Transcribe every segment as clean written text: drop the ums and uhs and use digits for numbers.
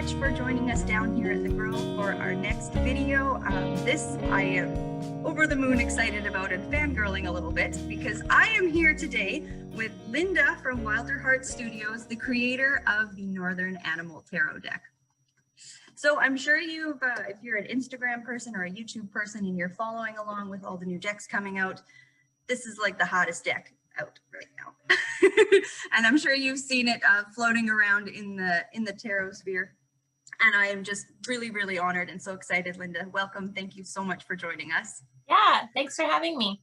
much for joining us down here at the Grove for our next video. I am over the moon excited about and fangirling a little bit because I am here today with Linda from Wilder Heart Studios, the creator of the Northern Animal Tarot deck. So I'm sure you've, if you're an Instagram person or a YouTube person and you're following along with all the new decks coming out, this is like the hottest deck out right now. And I'm sure you've seen it floating around in the tarot sphere. And I am just really, really honored and so excited. Linda, welcome. Thank you so much for joining us. Yeah, thanks for having me.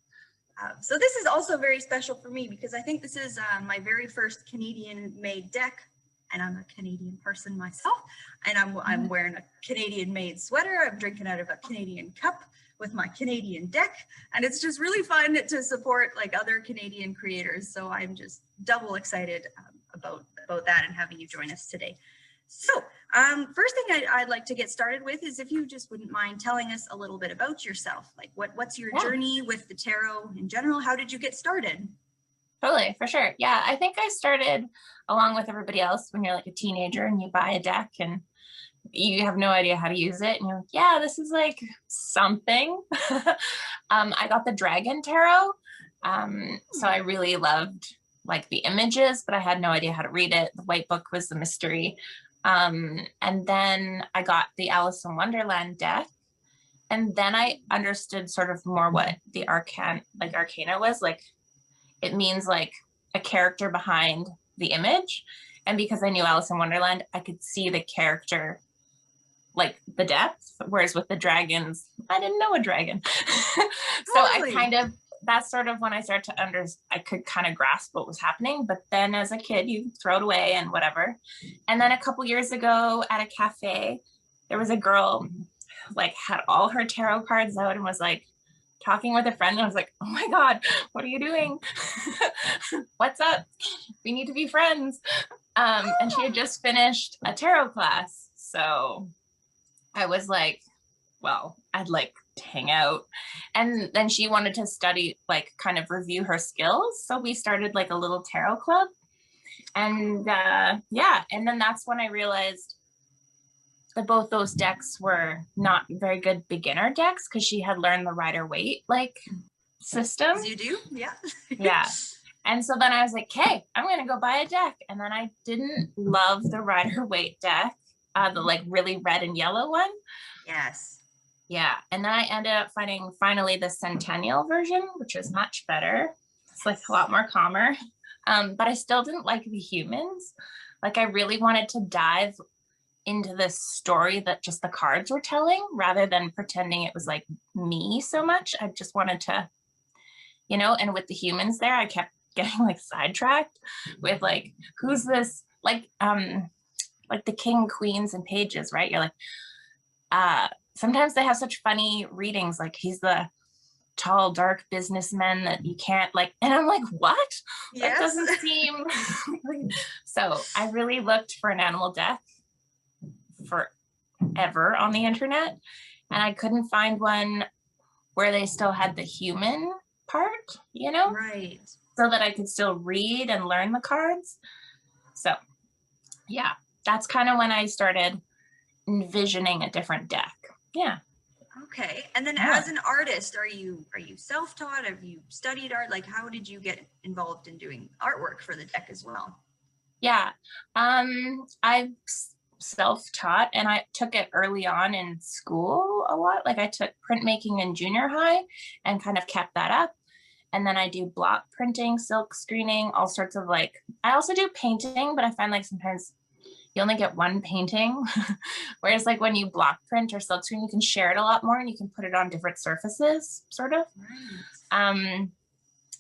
So this is also very special for me because I think this is my very first Canadian made deck. And I'm a Canadian person myself, and I'm wearing a Canadian made sweater. I'm drinking out of a Canadian cup with my Canadian deck, and it's just really fun to support like other Canadian creators. So I'm just double excited about that and having you join us today. So first thing I'd like to get started with is if you just wouldn't mind telling us a little bit about yourself, like what's your journey with the tarot in general? How did you get started? Totally, for sure. Yeah, I think I started along with everybody else when you're like a teenager and you buy a deck and you have no idea how to use it. And you're like, yeah, this is like something. I got the Dragon Tarot. So I really loved like the images, but I had no idea how to read it. The white book was the mystery. And then I got the Alice in Wonderland deck. And then I understood sort of more what the arcana was like. It means like a character behind the image. And because I knew Alice in Wonderland, I could see the character, like the depth. Whereas with the dragons, I didn't know a dragon. So really? That's sort of when I started to I could kind of grasp what was happening. But then as a kid, you throw it away and whatever. And then a couple years ago at a cafe, there was a girl like had all her tarot cards out and was like, talking with a friend, and I was like, oh my God, what are you doing? What's up? We need to be friends. And she had just finished a tarot class. So I was like, well, I'd like to hang out. And then she wanted to study, like kind of review her skills. So we started like a little tarot club. And yeah, and then that's when I realized that both those decks were not very good beginner decks because she had learned the Rider-Waite like system. As you do, yeah. Yeah. And so then I was like, hey, I'm going to go buy a deck. And then I didn't love the Rider-Waite deck, the like really red and yellow one. Yes. Yeah. And then I ended up finding finally the Centennial version, which is much better. It's like a lot more calmer. But I still didn't like the humans. Like I really wanted to dive into this story that just the cards were telling rather than pretending it was like me so much. I just wanted to, you know, and with the humans there, I kept getting like sidetracked with like, who's this? Like the king, queens, and pages, right? You're like, sometimes they have such funny readings. Like he's the tall, dark businessman that you can't like, and I'm like, what? Yes. That doesn't seem. So I really looked for an animal deck forever on the internet, and I couldn't find one where they still had the human part, you know, right, so that I could still read and learn the cards. So yeah, that's kind of when I started envisioning a different deck. Yeah. Okay. And then as an artist, are you self-taught? Have you studied art? Like how did you get involved in doing artwork for the deck as well? Yeah. I've self-taught, and I took it early on in school a lot. Like I took printmaking in junior high and kind of kept that up. And then I do block printing, silk screening, all sorts of like, I also do painting, but I find like sometimes you only get one painting. Whereas like when you block print or silk screen, you can share it a lot more and you can put it on different surfaces, sort of. Right.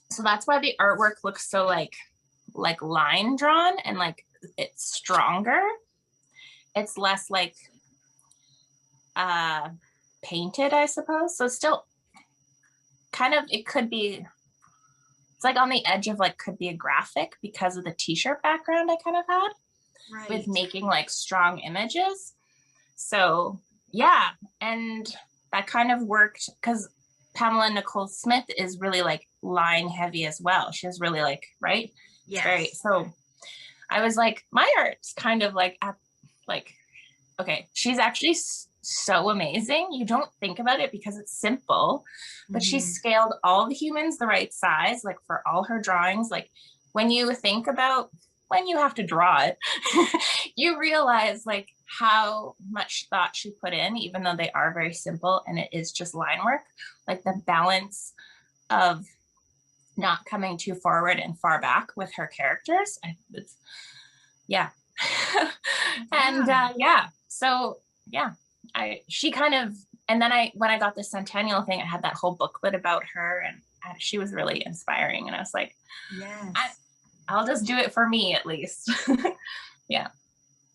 So that's why the artwork looks so like line drawn and like it's stronger. It's less like painted, I suppose. So still kind of, it could be, it's like on the edge of like, could be a graphic because of the t-shirt background I kind of had with making like strong images. So yeah, and that kind of worked because Pamela Nicole Smith is really like line heavy as well. She was really like, right? Yes. Very, so I was like, my art's kind of like at like okay, she's actually so amazing. You don't think about it because it's simple, but she Mhm. scaled all the humans the right size, like for all her drawings. Like when you think about when you have to draw it, you realize like how much thought she put in, even though they are very simple and it is just line work, like the balance of not coming too forward and far back with her characters. It's, yeah. And Yeah. yeah, so yeah, she kind of, and then when I got the centennial thing, I had that whole booklet about her, and she was really inspiring. And I was like, Yes. I'll just do it for me at least. Yeah.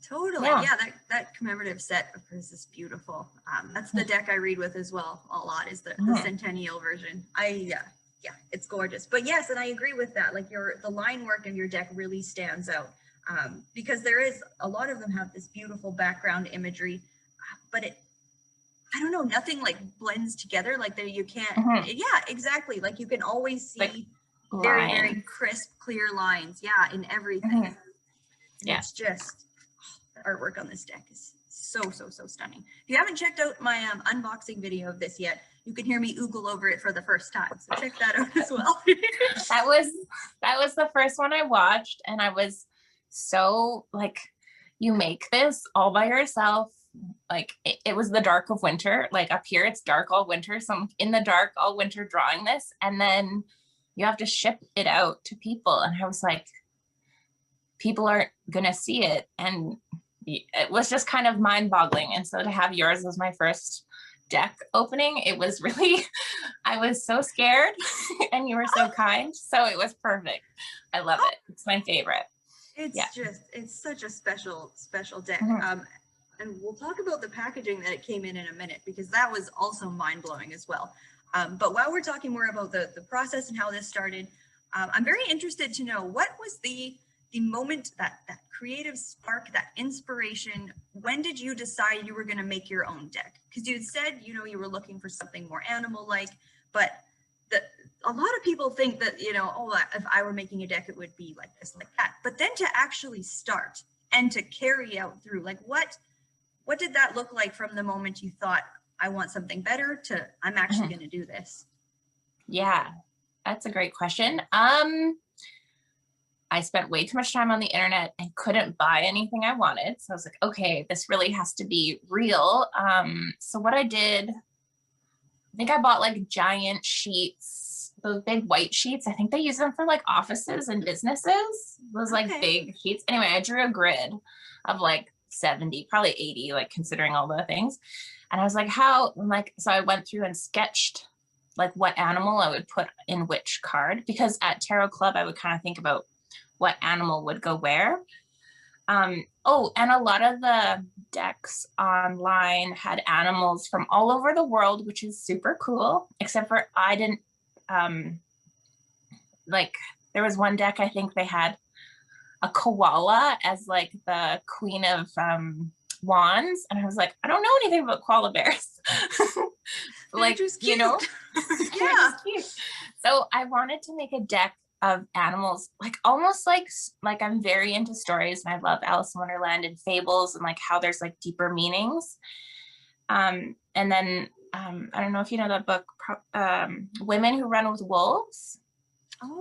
Totally. Yeah. Yeah, that commemorative set of hers is beautiful. That's the deck I read with as well a lot, is the Mhm. centennial version. Yeah, it's gorgeous. But yes, and I agree with that. Like the line work of your deck really stands out. Because there is a lot of them have this beautiful background imagery, but I don't know, nothing like blends together. Like there you can't, Mhm. yeah, exactly. Like you can always Like see very, very lines. crisp, clear lines. Yeah, in everything. Mhm. And Yeah. it's just, the artwork on this deck is so, so, so stunning. If you haven't checked out my unboxing video of this yet, you can hear me oogle over it for the first time. So check that out as well. that was the first one I watched, and I was so like, you make this all by yourself. Like it was the dark of winter. Like up here it's dark all winter, so I'm in the dark all winter drawing this, and then you have to ship it out to people. And I was like, people aren't gonna see it. And it was just kind of mind-boggling. And so to have yours as my first deck opening, it was really, I was so scared and you were so kind, so it was perfect. I love it. It's my favorite. It's Yeah. just, it's such a special deck. Mhm. And we'll talk about the packaging that it came in a minute, because that was also mind-blowing as well. But while we're talking more about the process and how this started, I'm very interested to know, what was the moment, that creative spark, that inspiration? When did you decide you were going to make your own deck? Because you had said, you know, you were looking for something more animal-like, but a lot of people think that, you know, oh, if I were making a deck, it would be like this, like that. But then to actually start and to carry out through, like what did that look like from the moment you thought, I want something better, to I'm actually going to do this? Yeah, that's a great question. I spent way too much time on the internet and couldn't buy anything I wanted. So I was like, okay, this really has to be real. So what I did, I think I bought like giant sheets, those big white sheets. I think they use them for like offices and businesses, those like Okay. big sheets. Anyway, I drew a grid of like 70, probably 80, like considering all the things. And I was like, so I went through and sketched like what animal I would put in which card, because at Tarot Club, I would kind of think about what animal would go where. Oh, and a lot of the decks online had animals from all over the world, which is super cool, except for I didn't, like, there was one deck, I think they had a koala as like the queen of wands. And I was like, I don't know anything about koala bears. They're Like, just you cute. know, they're Yeah. just cute. So I wanted to make a deck of animals, like almost like I'm very into stories, and I love Alice in Wonderland and fables, and like how there's like deeper meanings. And then I don't know if you know that book, Women Who Run with Wolves.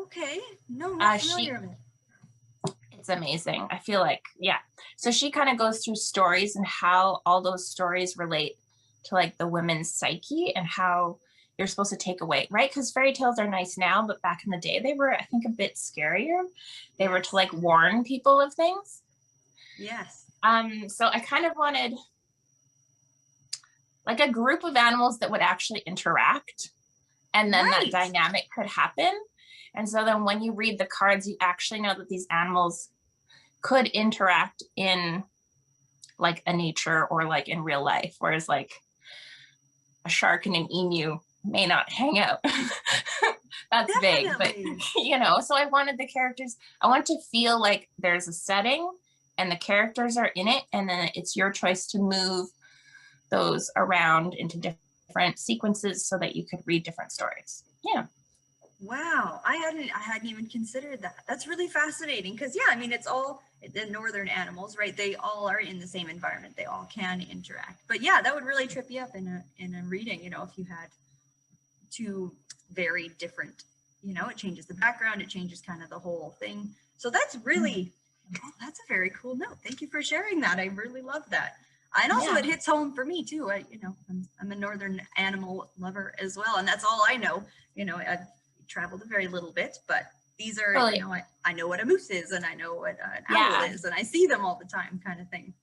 Okay. No, not She familiar with it. It's amazing. I feel like, yeah. So she kind of goes through stories and how all those stories relate to like the women's psyche and how you're supposed to take away, right? Because fairy tales are nice now, but back in the day, they were, I think, a bit scarier. They were to like warn people of things. Yes. So I kind of wanted like a group of animals that would actually interact, and then that Right. dynamic could happen. And so then when you read the cards, you actually know that these animals could interact in like a nature or like in real life, whereas like a shark and an emu may not hang out. That's vague, but Definitely. you know, so I wanted the characters, I want to feel like there's a setting and the characters are in it, and then it's your choice to move those around into different sequences so that you could read different stories. Yeah. Wow, I hadn't even considered that. That's really fascinating because yeah, I mean it's all the northern animals, right? They all are in the same environment. They all can interact. But yeah, that would really trip you up in a reading, you know, if you had two very different, you know, it changes the background, it changes kind of the whole thing. So that's really that's a very cool note. Thank you for sharing that. I really love that. And also it hits home for me too. I'm a northern animal lover as well, and that's all I know. You know, I've traveled a very little bit, but these are, you know, I know what a moose is, and I know what an owl is, and I see them all the time, kind of thing.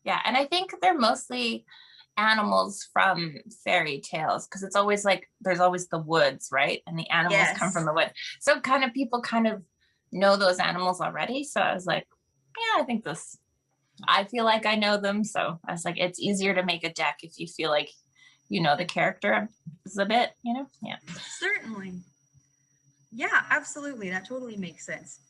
Yeah, and I think they're mostly animals from fairy tales because it's always like there's always the woods, right? And the animals come from the wood. So kind of people kind of know those animals already. So I was like, yeah, I feel like I know them. So I was like, it's easier to make a deck if you feel like you know the character a bit, you know? Yeah. Certainly. Yeah, absolutely. That totally makes sense.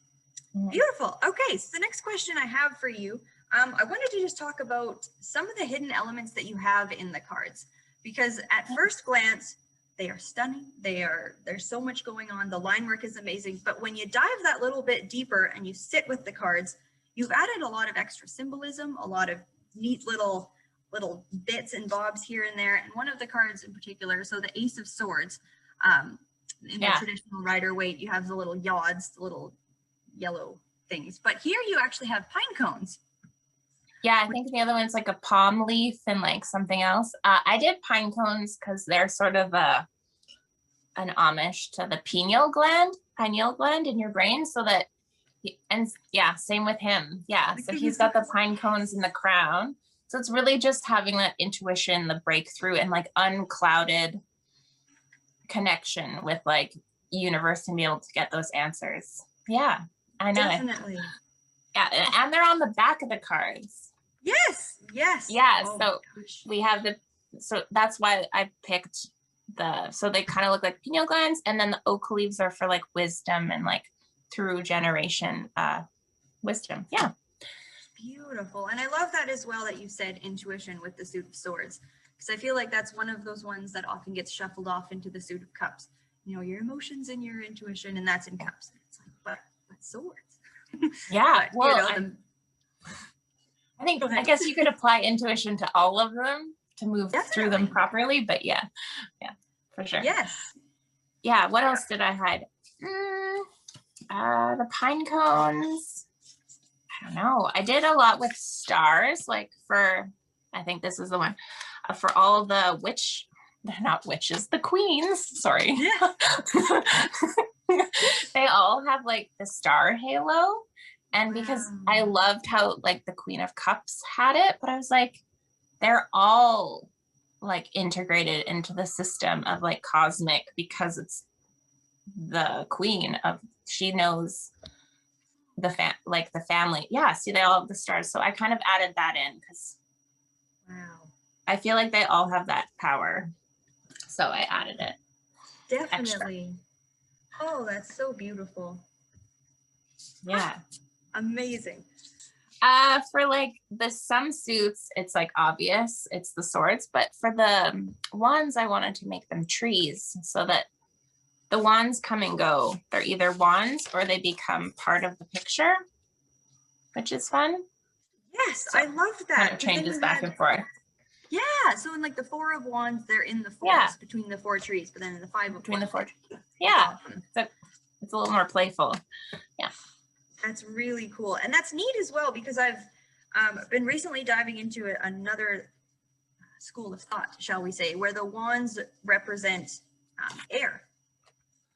Beautiful. Okay, so the next question I have for you, I wanted to just talk about some of the hidden elements that you have in the cards, because at first glance, they are stunning. There's so much going on. The line work is amazing, but when you dive that little bit deeper and you sit with the cards, you've added a lot of extra symbolism, a lot of neat little bits and bobs here and there. And one of the cards in particular, so the Ace of Swords, in the traditional Rider Waite, you have the little yods, the little yellow things, but here you actually have pine cones. Yeah, I think the other one's like a palm leaf and like something else. I did pine cones because they're sort of an homage to the pineal gland in your brain, so that same with him. Yeah, so he's got the pine cones in the crown. So it's really just having that intuition, the breakthrough, and like unclouded connection with like universe and be able to get those answers. Yeah, I know. Definitely. Yeah, and they're on the back of the cards. Yes. Yeah, so we have so that's why I picked so they kind of look like pineal glands, and then the oak leaves are for like wisdom and like through generation wisdom. Yeah. Beautiful. And I love that as well that you said intuition with the Suit of Swords, because I feel like that's one of those ones that often gets shuffled off into the Suit of Cups. You know, your emotions and your intuition, and that's in cups. And it's like, but swords. Yeah. But, well, you know, I guess you could apply intuition to all of them to move through them properly, but yeah, for sure. Yes. Yeah. What else did I hide? The pine cones. I don't know. I did a lot with stars, like I think this is the one, for all the they're not witches, the queens, sorry. Yeah. They all have like the star halo. And because I loved how like the Queen of Cups had it, but I was like, they're all like integrated into the system of like cosmic, because it's the queen of, she knows the family. Yeah, see, they all have the stars. So I kind of added that in because I feel like they all have that power. So I added it. Definitely. Extra. Oh, that's so beautiful. Yeah. Amazing. For like some suits, it's like obvious, it's the swords, but for the wands, I wanted to make them trees so that the wands come and go. They're either wands or they become part of the picture, which is fun. Yes, so I loved that. Kind of changes back and forth. Yeah, so in like the Four of Wands, they're in the forest between the four trees, but then in the Five of between Wands, the four trees. Yeah, so it's a little more playful. Yeah. That's really cool. And that's neat as well, because I've been recently diving into another school of thought, shall we say, where the wands represent air.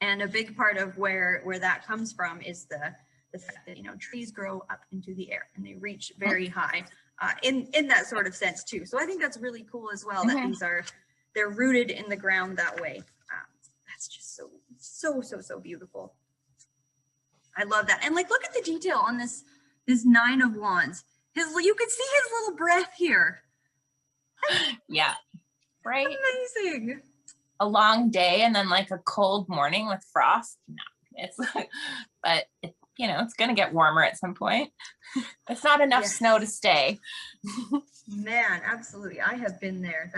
And a big part of where that comes from is the fact that, you know, trees grow up into the air and they reach very high in that sort of sense too. So I think that's really cool as well, that they're rooted in the ground that way. That's just so beautiful. I love that. And like, look at the detail on this Nine of Wands. You could see his little breath here. Yeah. Right. Amazing. A long day and then like a cold morning with frost. No, it's but it, you know, it's gonna get warmer at some point. It's not enough snow to stay. Man, absolutely. I have been there.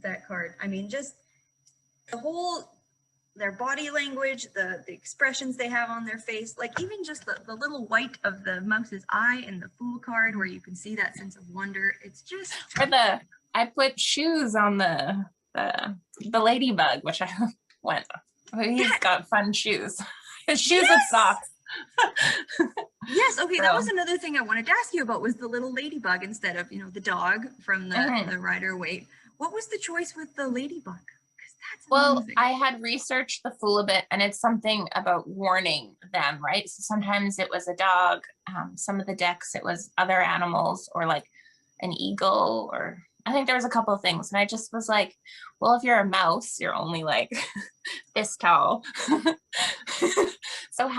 That card. I mean, just the whole their body language, the expressions they have on their face, like even just the little white of the mouse's eye in the Fool card where you can see that sense of wonder. It's just... Or I put shoes on the ladybug, which I went, he's got fun shoes. His shoes with socks. Yes, okay, that was another thing I wanted to ask you about, was the little ladybug instead of, the dog from the Rider Waite. What was the choice with the ladybug? Well, amazing. I had researched the Fool a bit, and it's something about warning them, right? So sometimes it was a dog, some of the decks it was other animals, or like an eagle, or I think there was a couple of things. And I just was like, well, if you're a mouse, you're only like this tall. So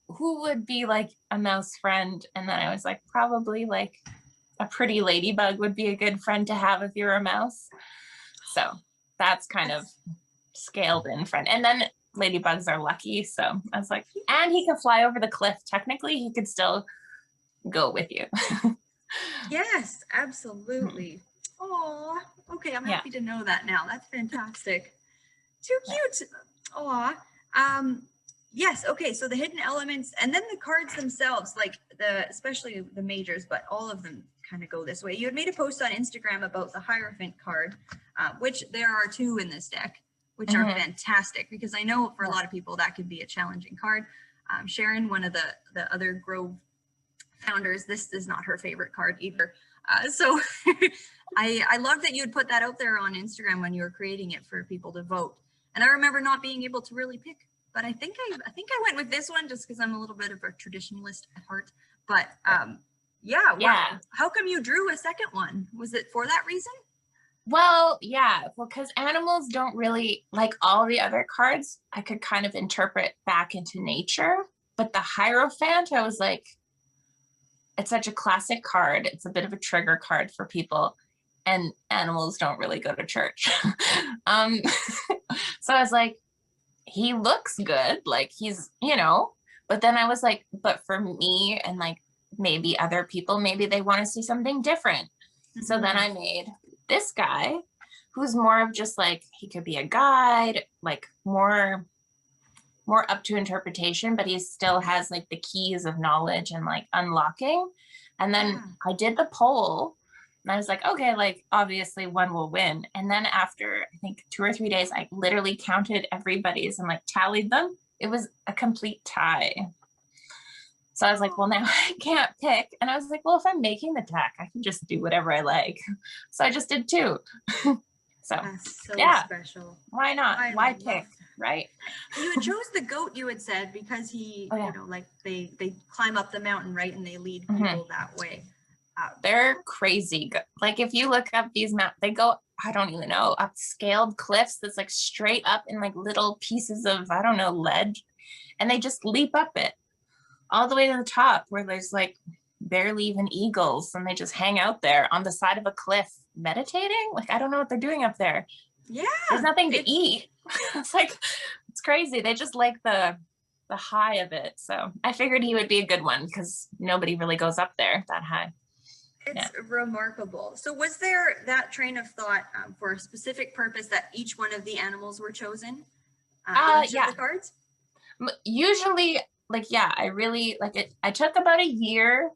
who would be like a mouse friend? And then I was like, probably like a pretty ladybug would be a good friend to have if you're a mouse. So that's kind of scaled in friend. And then ladybugs are lucky. So I was like, and he can fly over the cliff. Technically, he could still go with you. Yes, absolutely. Oh, okay. I'm happy to know that now. That's fantastic. Too cute. Aw. Yes. Okay. So the hidden elements, and then the cards themselves, like especially the majors, but all of them kind of go this way. You had made a post on Instagram about the Hierophant card, which there are 2 in this deck, which are fantastic, because I know for a lot of people that could be a challenging card. Sharon, one of the other Grove founders, this is not her favorite card either. So I love that you had put that out there on Instagram when you were creating it for people to vote. And I remember not being able to really pick, but I think I went with this one just because I'm a little bit of a traditionalist at heart. But yeah. Wow. How come you drew a second one? Was it for that reason? Well, because animals don't really, like all the other cards, I could kind of interpret back into nature. But the Hierophant, I was like, it's such a classic card. It's a bit of a trigger card for people, and animals don't really go to church. So I was like, he looks good, like he's, but then I was like, but for me and like maybe other people, maybe they want to see something different. So then I made this guy who's more of just like, he could be a guide, like more up to interpretation, but he still has like the keys of knowledge and like unlocking. And then I did the poll, and I was like, okay, like obviously one will win. And then after I think 2 or 3 days, I literally counted everybody's and like tallied them. It was a complete tie. So I was like, well, now I can't pick. And I was like, well, if I'm making the deck, I can just do whatever I like. So I just did 2. So that's so special. Why not? Why pick? Right. You had chose the goat, you had said, because he, like they climb up the mountain, right? And they lead people that way. They're crazy. Like if you look up these maps, they go, I don't even know, up scaled cliffs that's like straight up in like little pieces of, I don't know, ledge. And they just leap up it all the way to the top where there's like barely even eagles, and they just hang out there on the side of a cliff meditating. Like, I don't know what they're doing up there. Yeah. There's nothing to eat. It's like, it's crazy. They just like the high of it. So I figured he would be a good one because nobody really goes up there that high. It's remarkable. So was there that train of thought for a specific purpose that each one of the animals were chosen? Each of the cards? Usually, I really like it. I took about a year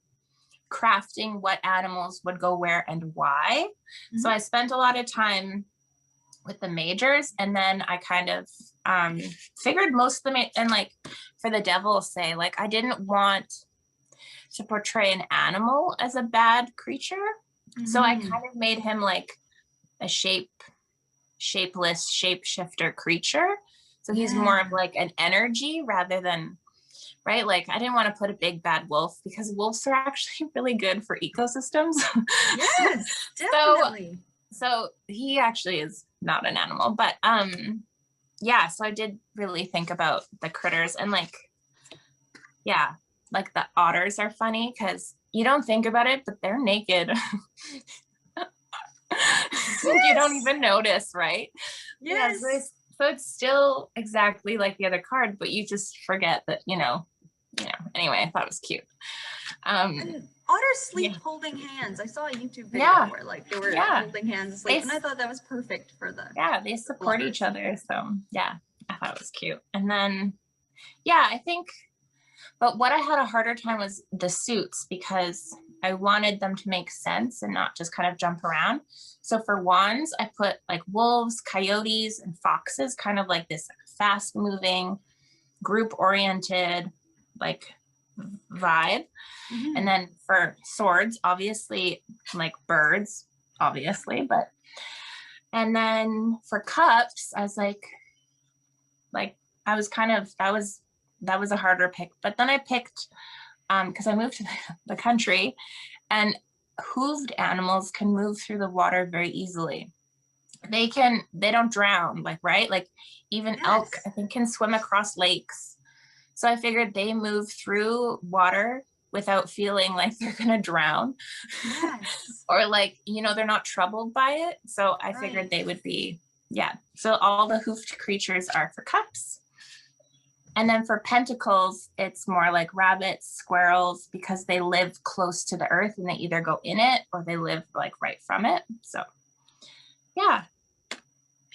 crafting what animals would go where and why. So I spent a lot of time with the majors, and then I kind of figured most of them, and like for the Devil's Say, like I didn't want to portray an animal as a bad creature. So I kind of made him like a shapeless shapeshifter creature. So he's more of like an energy rather than, right? Like I didn't want to put a big bad wolf because wolves are actually really good for ecosystems. Yes, definitely. So he actually is not an animal, but so I did really think about the critters, and like the otters are funny because you don't think about it, but they're naked. You don't even notice, right? Yes. So it's still exactly like the other card, but you just forget that, anyway, I thought it was cute. And otters sleep holding hands. I saw a YouTube video where like they were holding hands asleep, and I thought that was perfect for the they support each other. So I thought it was cute. And then, yeah, I think, but what I had a harder time was the suits because I wanted them to make sense and not just kind of jump around. So for wands, I put like wolves, coyotes, and foxes, kind of like this fast moving, group oriented, like vibe. Mhm. And then for swords, obviously like birds, obviously, but and then for cups, I was like I was kind of that was a harder pick. But then I picked because I moved to the country and hooved animals can move through the water very easily. They don't drown, like, right? Like even elk, Yes. I think, can swim across lakes. So I figured they move through water without feeling like they're gonna drown Yes. or like, they're not troubled by it. So I figured Right. they would be, yeah. So all the hoofed creatures are for cups. And then for pentacles, it's more like rabbits, squirrels, because they live close to the earth and they either go in it or they live like right from it. So yeah,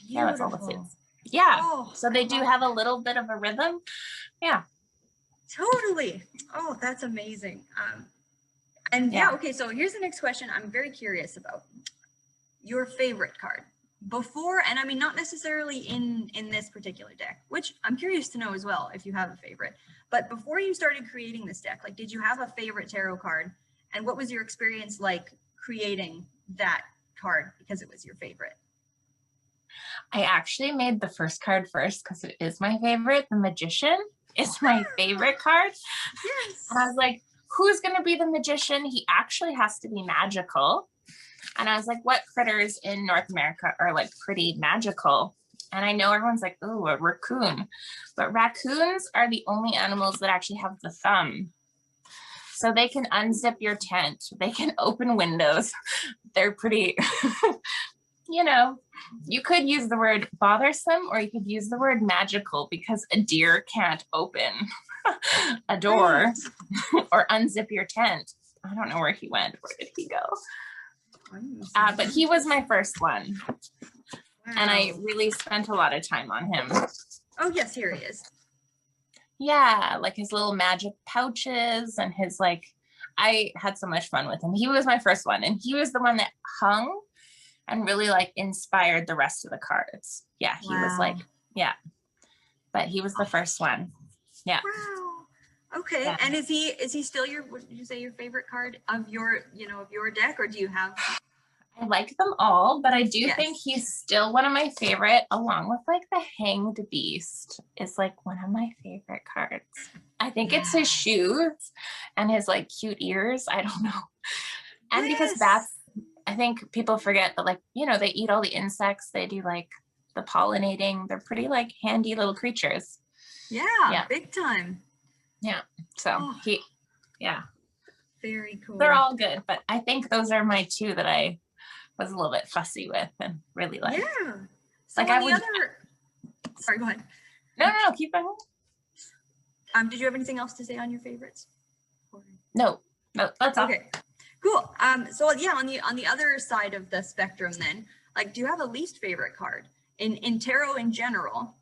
yeah, that's all the Beautiful. suits. Yeah. Oh, So they do have a little bit of a rhythm. Yeah. totally. Oh, that's amazing. And yeah, okay, so here's the next question I'm very curious about. Your favorite card before, and I mean not necessarily in this particular deck, which I'm curious to know as well if you have a favorite. But before you started creating this deck, like did you have a favorite tarot card? And what was your experience like creating that card because it was your favorite? I actually made the first card first because it is my favorite. The Magician is my favorite card. Yes. And I was like, who's going to be the magician? He actually has to be magical. And I was like, what critters in North America are like pretty magical? And I know everyone's like, oh, a raccoon. But raccoons are the only animals that actually have the thumb. So they can unzip your tent. They can open windows. They're pretty, you could use the word bothersome or you could use the word magical because a deer can't open a door or unzip your tent. I don't know where he went. Where did he go? But he was my first one. Wow. And I really spent a lot of time on him. Oh, yes, here he is. Yeah, like his little magic pouches and his I had so much fun with him. He was my first one and he was the one that hung and really inspired the rest of the cards. Yeah, he was yeah. But he was the first one. Yeah. Wow. Okay. Yeah. And is he still would you say your favorite card of your deck, or do you have? I like them all, but I do think he's still one of my favorite, along with the Hanged Beast is one of my favorite cards. I think it's his shoes and his cute ears. I don't know. And because I think people forget that they eat all the insects. They do the pollinating. They're pretty handy little creatures. Yeah, big time. Yeah. So very cool. They're all good, but I think those are my two that I was a little bit fussy with and really liked. Yeah. So sorry, go ahead. No, keep going. Did you have anything else to say on your favorites? No, that's all. Okay, cool. So yeah, on the other side of the spectrum then, do you have a least favorite card in tarot in general?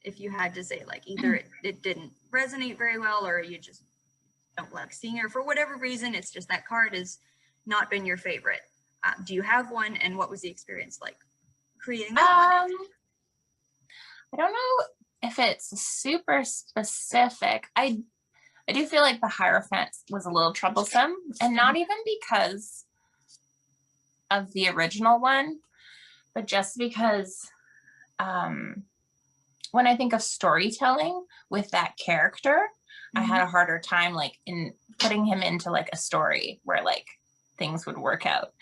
If you had to say either it didn't resonate very well or you just don't like seeing it, or for whatever reason, it's just that card has not been your favorite. Do you have one, and what was the experience like creating that one? I don't know if it's super specific. I do feel like the Hierophant was a little troublesome, and not even because of the original one, but just because when I think of storytelling with that character, I had a harder time in putting him into a story where things would work out.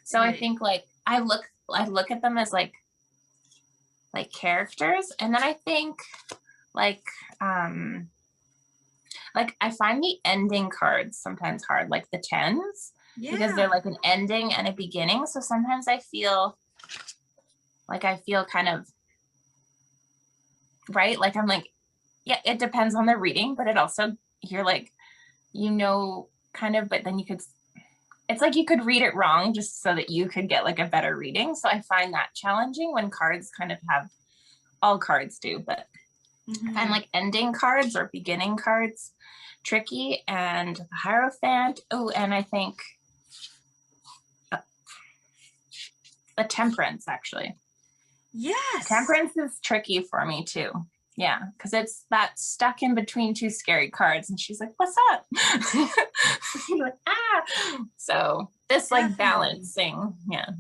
So I think I look at them as characters, and then I think I find the ending cards sometimes hard, like the tens, because they're an ending and a beginning. So sometimes I feel kind of right, I'm yeah, it depends on the reading, but it also you're kind of, but then it's you could read it wrong just so that you could get a better reading. So I find that challenging when cards kind of have, all cards do, but I find like ending cards or beginning cards tricky, and the Hierophant. Oh, and I think the Temperance, actually. Yes. Temperance is tricky for me too. Yeah, because it's that stuck in between two scary cards, and she's like, "What's up?" You're like, "Ah!" So this like balancing, yeah.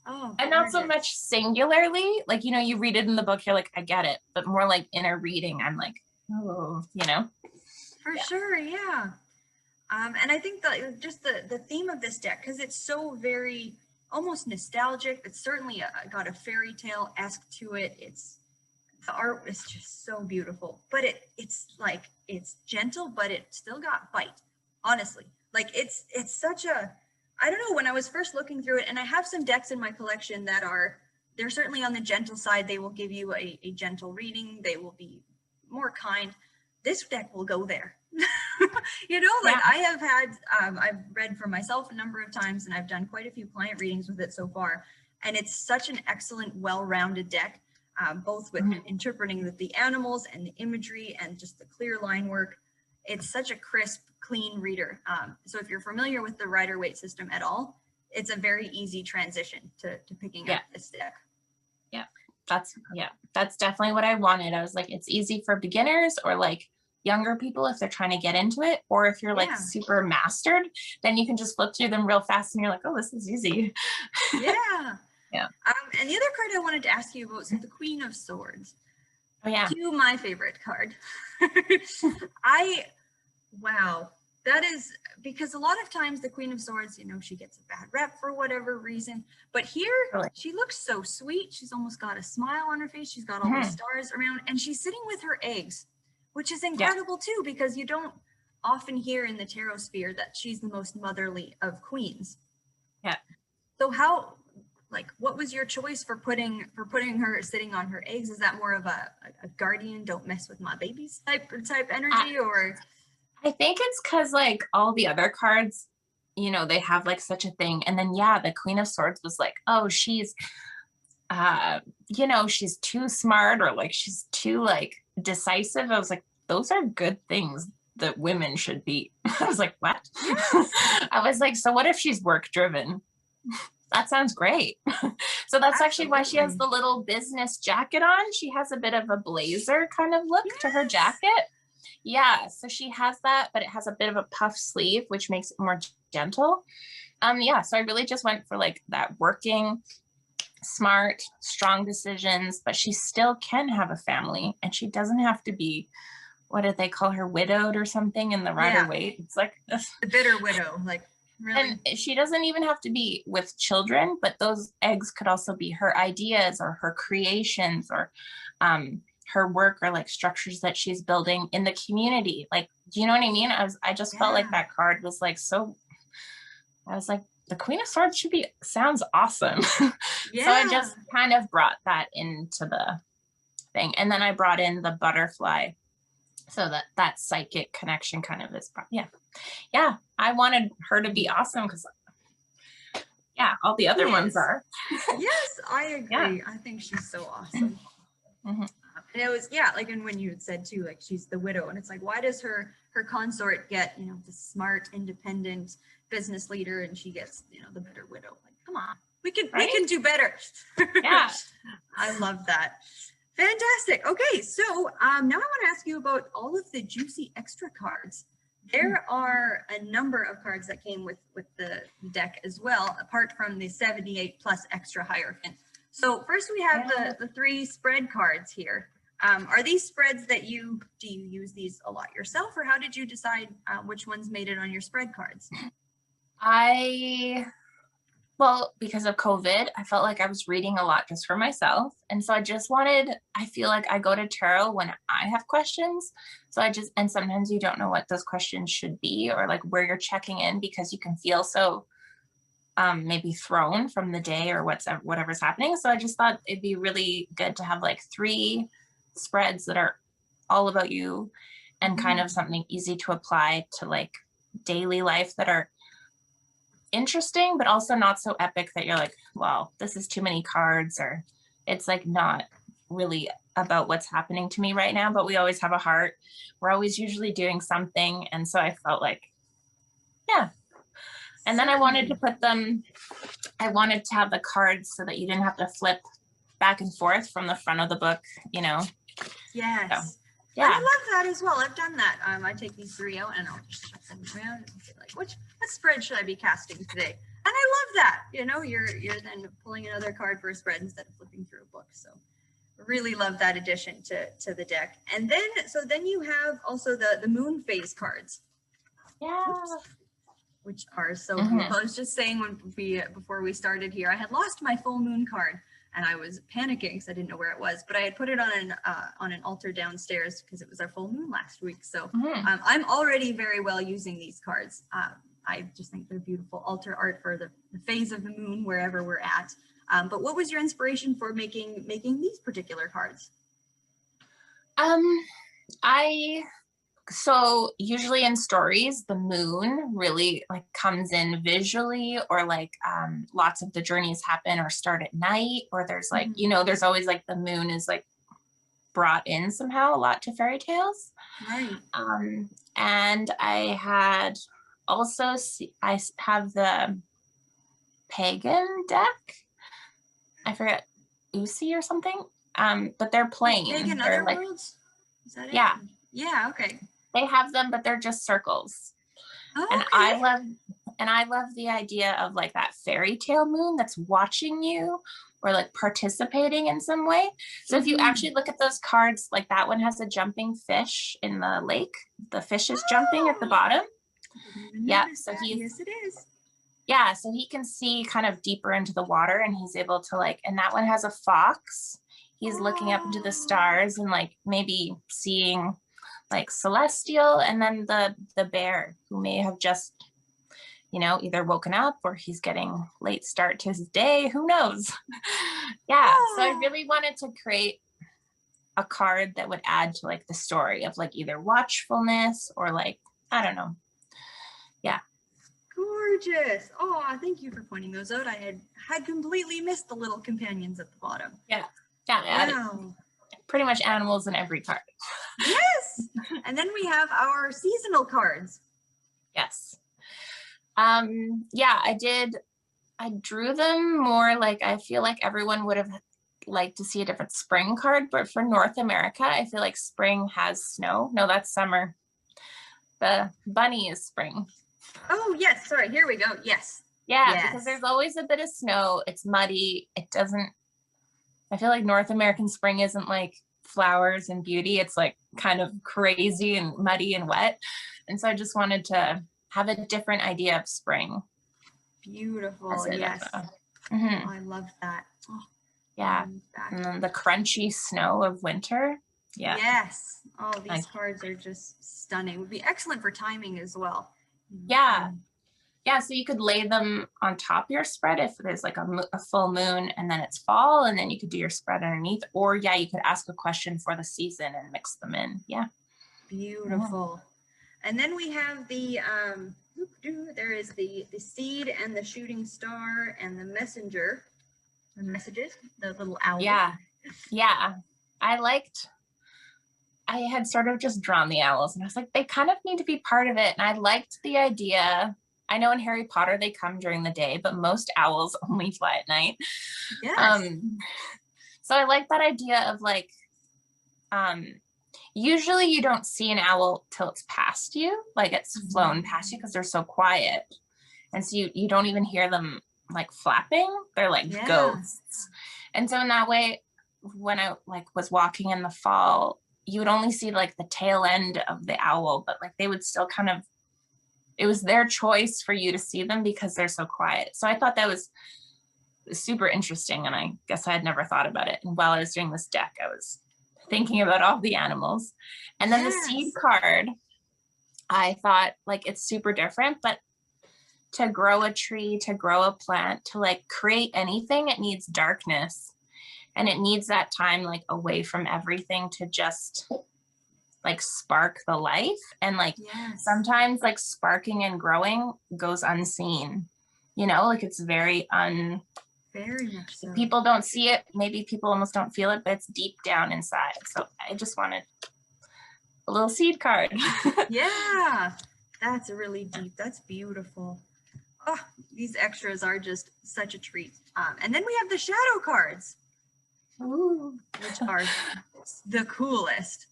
Oh, and not so much singularly, like, you know, you read it in the book, you're like, I get it, but more like in a reading, I'm like, oh, you know. For sure, yeah. And I think that just the theme of this deck, because it's so very almost nostalgic. It's certainly got a fairy tale-esque to it. The art is just so beautiful, but it's like it's gentle, but it still got bite. Honestly, like it's such a, I don't know, when I was first looking through it, and I have some decks in my collection that they're certainly on the gentle side. They will give you a gentle reading. They will be more kind. This deck will go there. You know, like I have had, I've read for myself a number of times, and I've done quite a few client readings with it so far. And it's such an excellent, well-rounded deck, both with interpreting the animals and the imagery and just the clear line work. It's such a crisp, clean reader. So if you're familiar with the Rider-Waite system at all, it's a very easy transition to picking up this deck. That's definitely what I wanted. I was like, it's easy for beginners or like younger people if they're trying to get into it, or if you're like super mastered, then you can just flip through them real fast and you're like, oh, this is easy. Yeah. Yeah. And the other card I wanted to ask you about is the Queen of Swords. Oh yeah. My favorite card. Wow. That is because a lot of times the Queen of Swords, you know, she gets a bad rep for whatever reason. But here, she looks so sweet. She's almost got a smile on her face. She's got all the stars around, and she's sitting with her eggs, which is incredible too, because you don't often hear in the tarot sphere that she's the most motherly of queens. Yeah. So what was your choice for putting her sitting on her eggs? Is that more of a guardian, don't mess with my babies type energy, or? I think it's because like all the other cards, you know, they have like such a thing. And then, the Queen of Swords was like, oh, she's, you know, she's too smart, or like she's too like decisive. I was like, those are good things that women should be. I was like, what? I was like, so what if she's work driven? That sounds great. So that's actually why she has the little business jacket on. She has a bit of a blazer kind of look to her jacket. Yeah, so she has that, but it has a bit of a puff sleeve, which makes it more gentle. So I really just went for like that working, smart, strong decisions, but she still can have a family, and she doesn't have to be, what did they call her, widowed or something in the Rider-Waite? It's like the bitter widow, like really. And she doesn't even have to be with children, but those eggs could also be her ideas or her creations, or her work, or like structures that she's building in the community. Like, do you know what I mean? I just felt like that card was like, so I was like, the Queen of Swords sounds awesome. So I just kind of brought that into the thing. And then I brought in the butterfly, so that psychic connection kind of is, I wanted her to be awesome, because all the other ones are. Yes, I agree. I think she's so awesome. And it was, like, and when you had said too, like, she's the widow, and it's like, why does her consort get, you know, the smart, independent business leader, and she gets, you know, the bitter widow? Like, come on, we can do better. Yeah. I love that. Fantastic. Okay, so now I want to ask you about all of the juicy extra cards. There are a number of cards that came with the deck as well, apart from the 78 plus extra Hierophant. So first we have the 3 spread cards here. Are these spreads that do you use these a lot yourself, or how did you decide which ones made it on your spread cards? Well, because of COVID, I felt like I was reading a lot just for myself. And so I feel like I go to tarot when I have questions. So and sometimes you don't know what those questions should be, or like where you're checking in, because you can feel so maybe thrown from the day or whatever's happening. So I just thought it'd be really good to have like 3 spreads that are all about you, and kind of something easy to apply to like daily life, that are interesting, but also not so epic that you're like, wow, this is too many cards, or it's like not really about what's happening to me right now, but we always have a heart. We're always usually doing something. And so I felt like, yeah. And then I wanted to put them, I wanted to have the cards so that you didn't have to flip back and forth from the front of the book, you know? Yes. So, yeah. I love that as well. I've done that. I take these 3 out and I'll just shut them around and say like, what spread should I be casting today? And I love that. You know, you're then pulling another card for a spread instead of flipping through a book. So really love that addition to the deck. And then you have also the moon phase cards. Yeah. Oops. Which are so beautiful. I was just saying before we started here, I had lost my full moon card and I was panicking because I didn't know where it was, but I had put it on an altar downstairs because it was our full moon last week. So I'm already very well using these cards. I just think they're beautiful altar art for the phase of the moon wherever we're at. But what was your inspiration for making these particular cards? So usually in stories, the moon really like comes in visually, or like lots of the journeys happen or start at night, or there's like, you know, there's always like the moon is like brought in somehow a lot to fairy tales. Right. And I had also, I have the pagan deck. I forget, Usi or something. But they're plain. Pagan they're like, Otherworlds? Is that it? Yeah. Yeah, okay. They have them, but they're just circles. Oh, and okay. I love the idea of like that fairy tale moon that's watching you or like participating in some way. So if you actually look at those cards, like that one has a jumping fish in the lake. The fish is jumping at the bottom. Yeah, so yes, it is. Yeah, so he can see kind of deeper into the water, and he's able to like, and that one has a fox. He's looking up into the stars and like maybe seeing like celestial, and then the bear who may have just, you know, either woken up or he's getting late start to his day, who knows. Yeah. So I really wanted to create a card that would add to like the story of like either watchfulness or like, I don't know. Yeah. Gorgeous. Oh, thank you for pointing those out. I had completely missed the little companions at the bottom. Yeah. Wow. Pretty much animals in every card. Yes. And then we have our seasonal cards. Yes. Yeah, I drew them more like, I feel like everyone would have liked to see a different spring card, but for North America, I feel like spring has snow. No, that's summer. The bunny is spring. Oh, yes. Sorry. Here we go. Yes. Yeah, yes. Because there's always a bit of snow. It's muddy. I feel like North American spring isn't like flowers and beauty. It's like kind of crazy and muddy and wet. And so I just wanted to have a different idea of spring. Beautiful. Yes. Mm-hmm. Oh, I love that. Oh, yeah. And then the crunchy snow of winter. Yeah. Yes. Oh, these cards are just stunning. Would be excellent for timing as well. Yeah. Yeah, so you could lay them on top of your spread if there's like a full moon and then it's fall, and then you could do your spread underneath. Or yeah, you could ask a question for the season and mix them in. Yeah. Beautiful. Yeah. And then we have the there is the seed and the shooting star and the messenger, the messages, the little owl. Yeah. Yeah. I had sort of just drawn the owls and I was like, they kind of need to be part of it. And I liked the idea. I know in Harry Potter, they come during the day, but most owls only fly at night. Yes. So I like that idea of like, usually you don't see an owl till it's past you, like it's flown past you because they're so quiet. And so you don't even hear them like flapping. They're like ghosts. And so in that way, when I like was walking in the fall, you would only see like the tail end of the owl, but like they would still kind of, it was their choice for you to see them because they're so quiet. So I thought that was super interesting. And I guess I had never thought about it. And while I was doing this deck, I was thinking about all the animals. And then the seed card, I thought like it's super different, but to grow a tree, to grow a plant, to like create anything, it needs darkness. And it needs that time like away from everything to just like spark the life. And like sometimes like sparking and growing goes unseen, you know, like it's very Very much so. People don't see it. Maybe people almost don't feel it, but it's deep down inside. So I just wanted a little seed card. Yeah, that's really deep. That's beautiful. Oh, these extras are just such a treat. And then we have the shadow cards, Ooh. which are the coolest.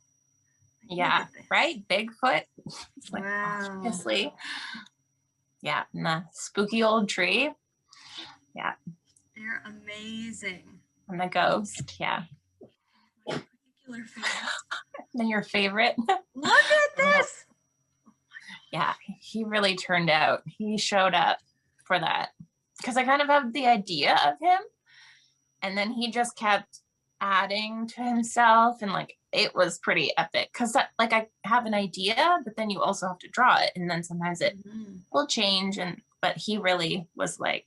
Yeah, right? Bigfoot. It's like, wow. obviously. Yeah, and the spooky old tree. Yeah. They're amazing. And the ghost, yeah. My particular favorite. Then your favorite. Look at this. Yeah, he really turned out. He showed up for that. Because I kind of have the idea of him. And then he just kept adding to himself. And like, it was pretty epic. Because like I have an idea, but then you also have to draw it. And then sometimes it will change. But he really was like,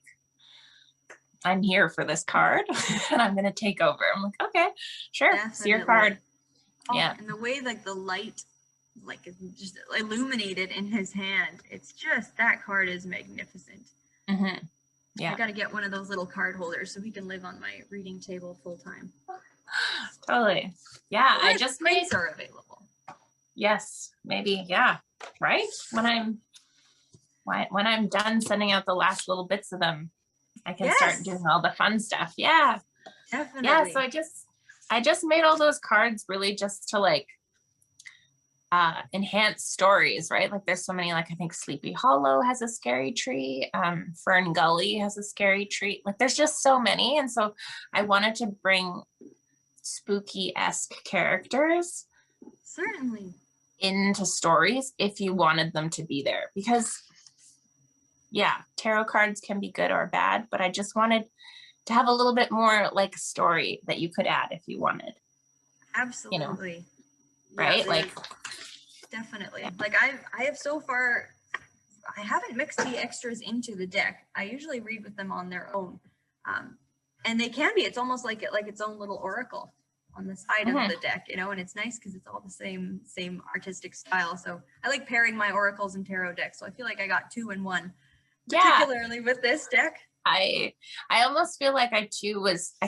I'm here for this card and I'm going to take over. I'm like, okay, sure. Definitely. See your card. Oh, yeah. And the way like the light, like just illuminated in his hand. It's just, that card is magnificent. Mm-hmm. Yeah. I got to get one of those little card holders so he can live on my reading table full time. Totally. Yeah. I just prints are available. Yes, maybe. Yeah. Right. When I'm done sending out the last little bits of them, I can start doing all the fun stuff. Yeah. Definitely. Yeah. So I just made all those cards really just to like enhance stories, right? Like there's so many, like I think Sleepy Hollow has a scary tree. Fern Gully has a scary tree. Like there's just so many. And so I wanted to bring spooky-esque characters certainly into stories if you wanted them to be there, because yeah, tarot cards can be good or bad, but I just wanted to have a little bit more like story that you could add if you wanted. Absolutely. You know, right? Yeah, like definitely. Like I have so far, I haven't mixed the extras into the deck. I usually read with them on their own. And they can be, it's almost like its own little oracle on the side of the deck, you know, and it's nice because it's all the same artistic style. So I like pairing my oracles and tarot decks. So I feel like I got 2 in 1. Particularly with this deck. I almost feel like I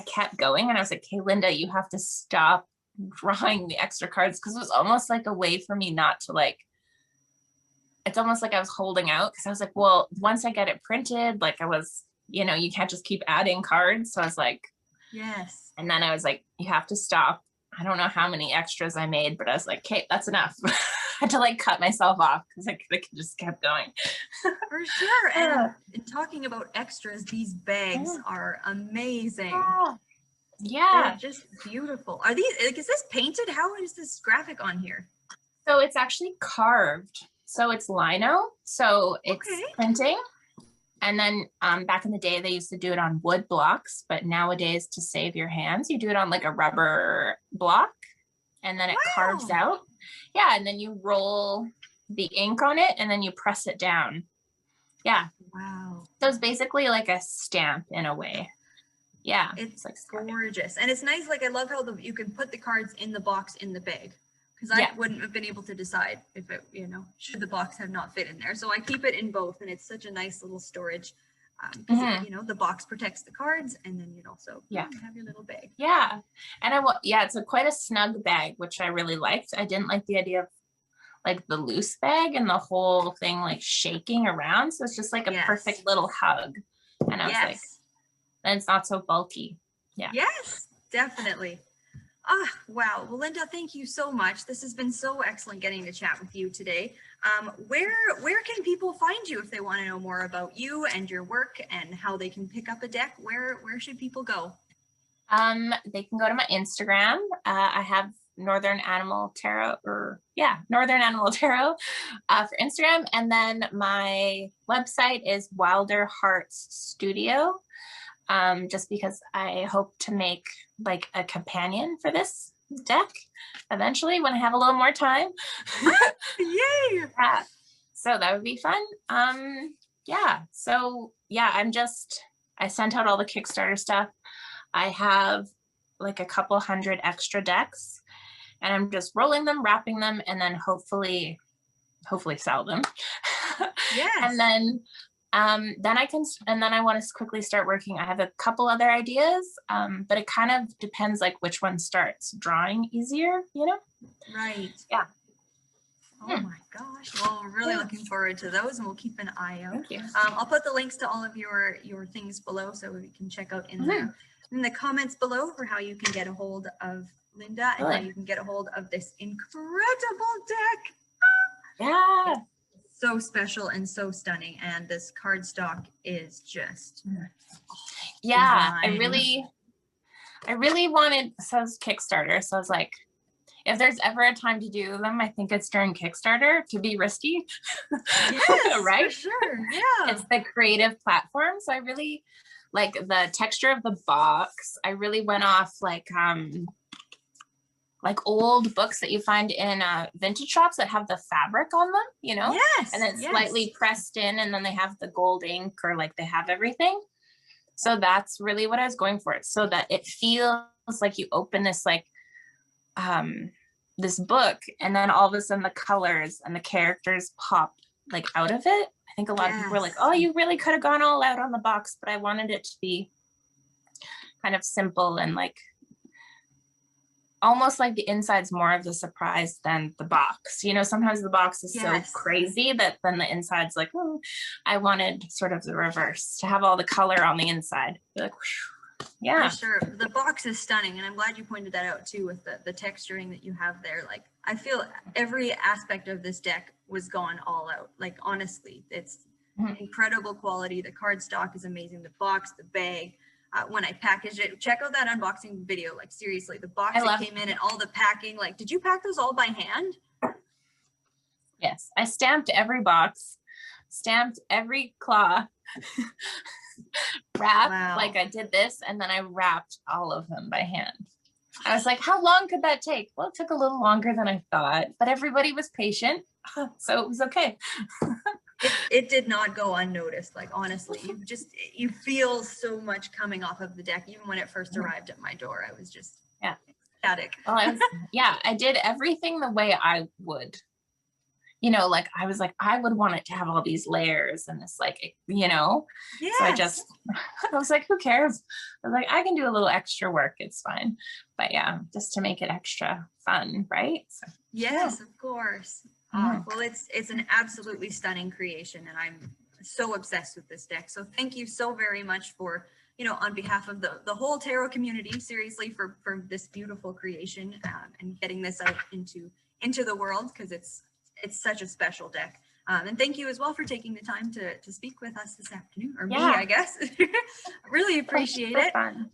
kept going and I was like, hey, Linda, you have to stop drawing the extra cards, because it was almost like a way for me not to like, it's almost like I was holding out, because I was like, well, once I get it printed, like I was, you know, you can't just keep adding cards. So I was like, yes. And then I was like, you have to stop. I don't know how many extras I made, but I was like, okay, that's enough. I had to like cut myself off because I just kept going. For sure. And talking about extras, these bags are amazing. Yeah. They're just beautiful. Are these, like, is this painted? How is this graphic on here? So it's actually carved. So it's lino. So it's printing. And then back in the day, they used to do it on wood blocks, but nowadays, to save your hands, you do it on like a rubber block, and then it carves out. Yeah, and then you roll the ink on it, and then you press it down. Yeah. Wow. So it's basically like a stamp in a way. Yeah. It's like gorgeous. And it's nice. Like, I love how you can put the cards in the box in the bag, because I wouldn't have been able to decide if it, you know, should the box have not fit in there. So I keep it in both, and it's such a nice little storage. You know, the box protects the cards, and then you'd also have your little bag. Yeah. And it's quite a snug bag, which I really liked. I didn't like the idea of like the loose bag and the whole thing like shaking around. So it's just like a perfect little hug. And I was like, and it's not so bulky. Yeah. Yes, definitely. Wow. Well, Linda, thank you so much. This has been so excellent getting to chat with you today. Where can people find you if they want to know more about you and your work and how they can pick up a deck? Where should people go? They can go to my Instagram. I have Northern Animal Tarot for Instagram. And then my website is Wilder Hearts Studio. Just because I hope to make like a companion for this deck eventually when I have a little more time. Yay! Yeah. So that would be fun. So I sent out all the Kickstarter stuff. I have like a couple hundred extra decks, and I'm just rolling them, wrapping them, and then hopefully sell them. Yes. And then Then I want to quickly start working. I have a couple other ideas, but it kind of depends like which one starts drawing easier, you know? Right. Yeah. Oh my gosh. Well, we're really looking forward to those, and we'll keep an eye out. Thank you. I'll put the links to all of your things below, so you can check out in the comments below for how you can get a hold of Linda and how you can get a hold of this incredible deck. Yeah. So special and so stunning, and this cardstock is just yeah. divine. I really wanted, so it's Kickstarter, so I was like, if there's ever a time to do them, I think it's during Kickstarter, to be risky. Yes, right? For sure. Yeah. It's the creative platform. So I really like the texture of the box. I really went off like old books that you find in vintage shops that have the fabric on them, you know? Yes. And then slightly pressed in, and then they have the gold ink, or like they have everything. So that's really what I was going for, so that it feels like you open this like this book, and then all of a sudden the colors and the characters pop like out of it. I think a lot of people were like, oh, you really could have gone all out on the box, but I wanted it to be kind of simple and like almost like the inside's more of the surprise than the box. You know, sometimes the box is so crazy that then the inside's like, oh, I wanted sort of the reverse, to have all the color on the inside. You're like, whew. Yeah. For sure. The box is stunning, and I'm glad you pointed that out too, with the texturing that you have there. Like, I feel every aspect of this deck was gone all out. Like, honestly, it's incredible quality. The cardstock is amazing. The box, the bag, when I packaged it, check out that unboxing video. Like, seriously, the box that came in and all the packing. Like, did you pack those all by hand? Yes, I stamped every box, stamped every claw, wrapped, like I did this, and then I wrapped all of them by hand. I was like, how long could that take? Well, it took a little longer than I thought, but everybody was patient, so it was okay. It did not go unnoticed. Like, honestly, you feel so much coming off of the deck. Even when it first arrived at my door, I was just ecstatic. Well, I did everything the way I would. You know, like I was like, I would want it to have all these layers and this, like, you know. So I was like, who cares? I was like, I can do a little extra work. It's fine. But yeah, just to make it extra fun, right? So, yes, of course. Well, it's an absolutely stunning creation, and I'm so obsessed with this deck. So thank you so very much for, you know, on behalf of the whole tarot community, seriously, for this beautiful creation, and getting this out into the world, because it's such a special deck. And thank you as well for taking the time to speak with us this afternoon, or me, I guess. I really appreciate it. Fun.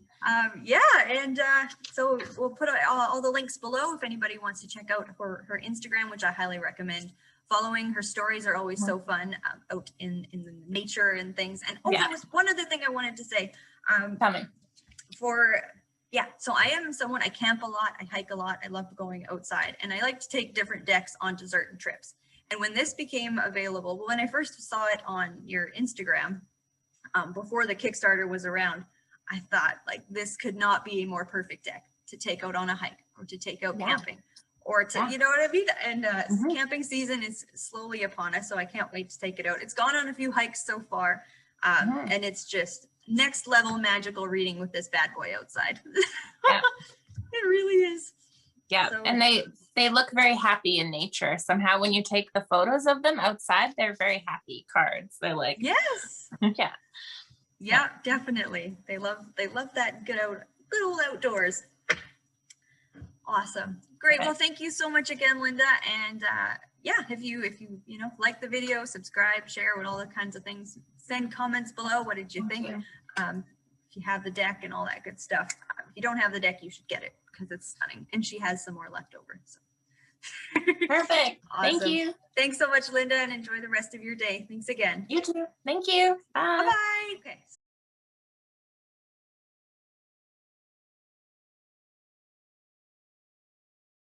So we'll put all the links below if anybody wants to check out her Instagram, which I highly recommend following. Her stories are always so fun, out in the nature and things. And there was one other thing I wanted to say. Tell me. So I am someone, I camp a lot, I hike a lot, I love going outside, and I like to take different decks onto certain trips. And when this became available, when I first saw it on your Instagram, before the Kickstarter was around, I thought, like, this could not be a more perfect deck to take out on a hike, or to take out camping, or to, you know what I mean? And camping season is slowly upon us, so I can't wait to take it out. It's gone on a few hikes so far, and it's just next level magical reading with this bad boy outside. It really is. Yeah, so, and they look very happy in nature. Somehow when you take the photos of them outside, they're very happy cards. They're like, yes. Yeah, definitely. They love that good little outdoors. Awesome. Great. Well, thank you so much again, Linda. And if you like the video, subscribe, share, with all the kinds of things, send comments below. What did you think? If you have the deck and all that good stuff. If you don't have the deck, you should get it, because it's stunning. And she has some more left over. So. Perfect. Awesome. Thank you. Thanks so much, Linda, and enjoy the rest of your day. Thanks again. You too. Thank you. Bye. Bye-bye. Okay.